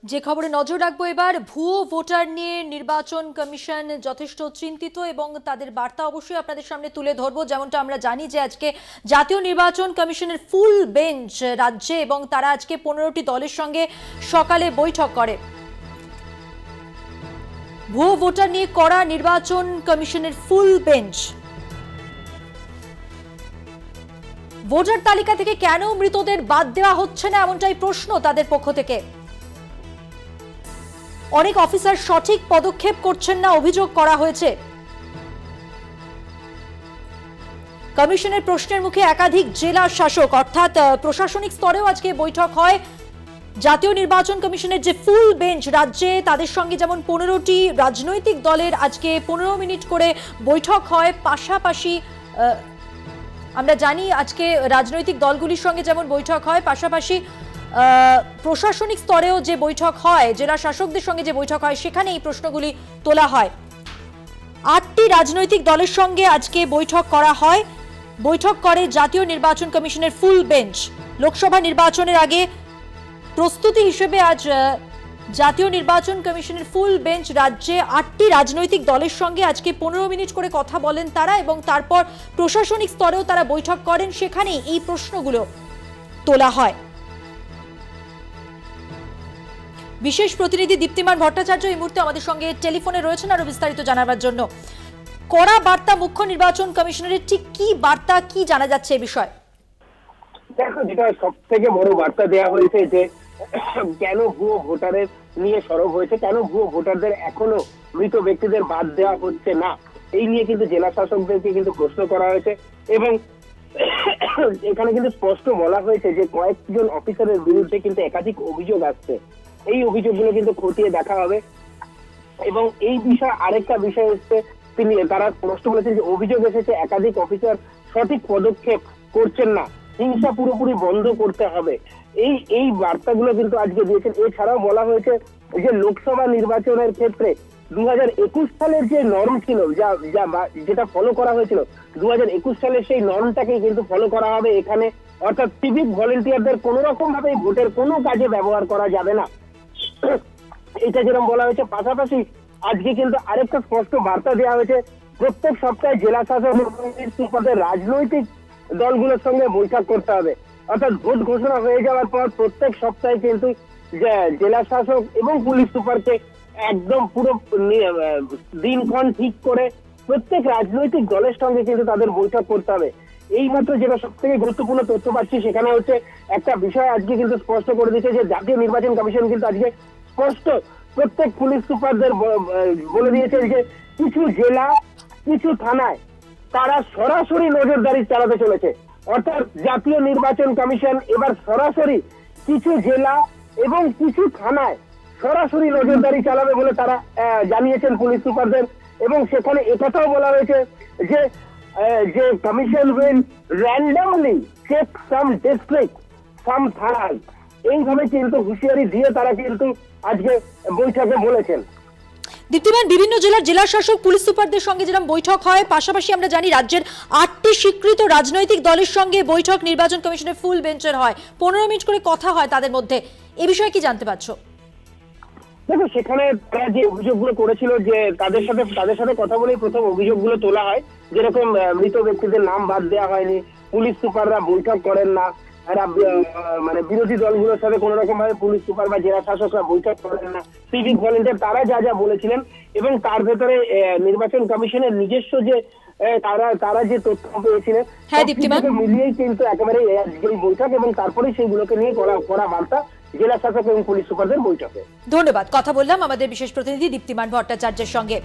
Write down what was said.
যে খবরে নজর রাখবো এবার, ভুয়ো ভোটার নিয়ে নির্বাচন কমিশন যথেষ্ট চিন্তিত এবং তাদের বার্তা অবশ্যই আপনাদের সামনে তুলে ধরবো। যেমনটা আমরা জানি যে আজকে জাতীয় নির্বাচন কমিশনের ফুল বেঞ্চ রাজ্যে এবং তারা আজকে 15টি দলের সঙ্গে সকালে বৈঠক করে। ভুয়ো ভোটার নিয়ে করা নির্বাচন কমিশনের ফুল বেঞ্চ। ভোটার তালিকা থেকে কেন মৃতদের বাদ দেওয়া হচ্ছে না, এমনটাই প্রশ্ন তাদের পক্ষ থেকে। অনেক অফিসার সঠিক পদক্ষেপ করছেন না অভিযোগ করা হয়েছে। কমিশনের প্রশ্নের মুখে একাধিক জেলা শাসক অর্থাৎ প্রশাসনিক স্তরেও আজকে বৈঠক হয়। জাতীয় নির্বাচন কমিশনের যে ফুল বেঞ্চ রাজ্যে, তাদের সঙ্গে যেমন 15টি রাজনৈতিক দলের আজকে 15 মিনিট করে বৈঠক হয়। পাশাপাশি আমরা জানি আজকে রাজনৈতিক দলগুলির সঙ্গে যেমন বৈঠক হয়, পাশাপাশি প্রশাসনিক স্তরেও যে বৈঠক হয়, জেলা শাসকদের সঙ্গে যে বৈঠক হয়, সেখানে এই প্রশ্নগুলি তোলা হয়। 8টি রাজনৈতিক দলের সঙ্গে আজকে বৈঠক করা হয়। বৈঠক করে জাতীয় নির্বাচন কমিশনের ফুল বেঞ্চ। লোকসভা নির্বাচনের আগে প্রস্তুতি হিসেবে আজ জাতীয় নির্বাচন কমিশনের ফুল বেঞ্চ রাজ্যে 8টি রাজনৈতিক দলের সঙ্গে আজকে 15 মিনিট করে কথা বলেন তারা এবং তারপর প্রশাসনিক স্তরেও তারা বৈঠক করেন। সেখানে এই প্রশ্নগুলো তোলা হয়। বিশেষ প্রতিনিধি দীপ্তিমান ভট্টাচার্য এই মুহূর্তে আমাদের সঙ্গে টেলিফোনে রয়েছেন আরো বিস্তারিত জানাবার জন্য। কড়া বার্তা মুখ্য নির্বাচন কমিশনারের, ঠিক কি বার্তা, কি জানা যাচ্ছে এই বিষয়ে? দেখো, যেটা সব থেকে বড় বার্তা দেওয়া হয়েছে যে কেন ভুয়ো ভোটারের নিয়ে সরব হয়েছে, কেন ভুয়ো ভোটারদের এখনো মৃত ব্যক্তিদের বাদ দেওয়া হচ্ছে না, এই নিয়ে কিন্তু জেলা শাসকদেরকে কিন্তু প্রশ্ন করা হয়েছে। এবং এখানে কিন্তু স্পষ্ট বলা হয়েছে যে কয়েকজন অফিসারের বিরুদ্ধে কিন্তু একাধিক অভিযোগ আসছে। এই অভিযোগগুলো কিন্তু খতিয়ে দেখা হবে। এবং এই বিষয়ে আরেকটা বিষয় হচ্ছে, তারা স্পষ্ট বলেছেন যে অভিযোগ এসেছে একাধিক অফিসার সঠিক পদক্ষেপ করছেন না, হিংসা পুরোপুরি বন্ধ করতে হবে। এই বার্তাগুলো কিন্তু আজকে দিয়েছেন। এছাড়াও বলা হয়েছে যে লোকসভা নির্বাচনের ক্ষেত্রে 2021 সালের যে নর্ম ছিল, যেটা ফলো করা হয়েছিল 2021 সালের, সেই নর্মটাকেই কিন্তু ফলো করা হবে এখানে। অর্থাৎ সিভিক ভলেন্টিয়ারদের কোন রকম ভাবে ভোটের কোনো কাজে ব্যবহার করা যাবে না, এটা যেরকম বলা হয়েছে। পাশাপাশি আজকে কিন্তু আরেকটা স্পষ্ট বার্তা দেওয়া হয়েছে, প্রত্যেক সপ্তাহে জেলা শাসক রাজনৈতিক দলগুলোর সঙ্গে বৈঠক করতে হবে। অর্থাৎ ভোট ঘোষণা হয়ে যাওয়ার পর প্রত্যেক সপ্তাহে কিন্তু জেলা শাসক এবং পুলিশ সুপারকে একদম পুরো দিনক্ষণ ঠিক করে প্রত্যেক রাজনৈতিক দলের সঙ্গে কিন্তু তাদের বৈঠক করতে হবে। এইমাত্র যেটা সব থেকে গুরুত্বপূর্ণ তথ্য পাচ্ছি, সেখানে হচ্ছে একটা বিষয় আজকে কিন্তু স্পষ্ট করে দিচ্ছে যে জাতীয় নির্বাচন কমিশন কিন্তু আজকে স্পষ্ট প্রত্যেক পুলিশ সুপারদের বলে দিয়েছেন যে কিছু জেলা, কিছু থানায় তারা সরাসরি নজরদারি চালাতে চলেছে। অর্থাৎ জাতীয় নির্বাচন কমিশন এবার সরাসরি কিছু জেলা এবং কিছু থানায় সরাসরি নজরদারি চালাবে বলে তারা জানিয়েছেন পুলিশ সুপারদের। এবং সেখানে একথাও বলা হয়েছে যে commission will randomly check some district, some থানায়, এইভাবে কিন্তু হুঁশিয়ারি দিয়ে তারা কিন্তু আজকে বৈঠকে বলেছেন। দীপ্তিমান, বিভিন্ন জেলার জেলা শাসক পুলিশ সুপারদের সঙ্গে যেরকম বৈঠক হয়, পাশাপাশি আমরা জানি রাজ্যের 8টি স্বীকৃত রাজনৈতিক দলের সঙ্গে বৈঠক নির্বাচন কমিশনের ফুল বেঞ্চের হয়। 15 মিনিট করে কথা হয় তাদের মধ্যে। এ বিষয়ে কি জানতে পারছো? দেখো, সেখানে তারা যে অভিযোগগুলো করেছিল, যে তাদের সাথে কথা বলেই প্রথম অভিযোগগুলো তোলা হয়। যেরকম মৃত ব্যক্তিদের নাম বাদ দেওয়া হয়নি, পুলিশ সুপাররা বৈঠক করেন না, মানে বিরোধী দলগুলোর সাথে কোন রকম ভাবে পুলিশ সুপার বা জেলা শাসকরা বৈঠক করেন না, সিভিক ভলেন্টিয়ার তারা যা যা বলেছিলেন। এবং তার ভেতরে নির্বাচন কমিশনের নিজস্ব যে তারা যে তথ্য পেয়েছিলেন মিলিয়েই কিন্তু একেবারে এই বৈঠক, এবং তারপরে সেইগুলোকে নিয়ে করা বার্তা জেলা শাসক এবং পুলিশ সুপারদের বৈঠকে। ধন্যবাদ। কথা বললাম আমাদের বিশেষ প্রতিনিধি দীপ্তিমান ভট্টাচার্যের সঙ্গে।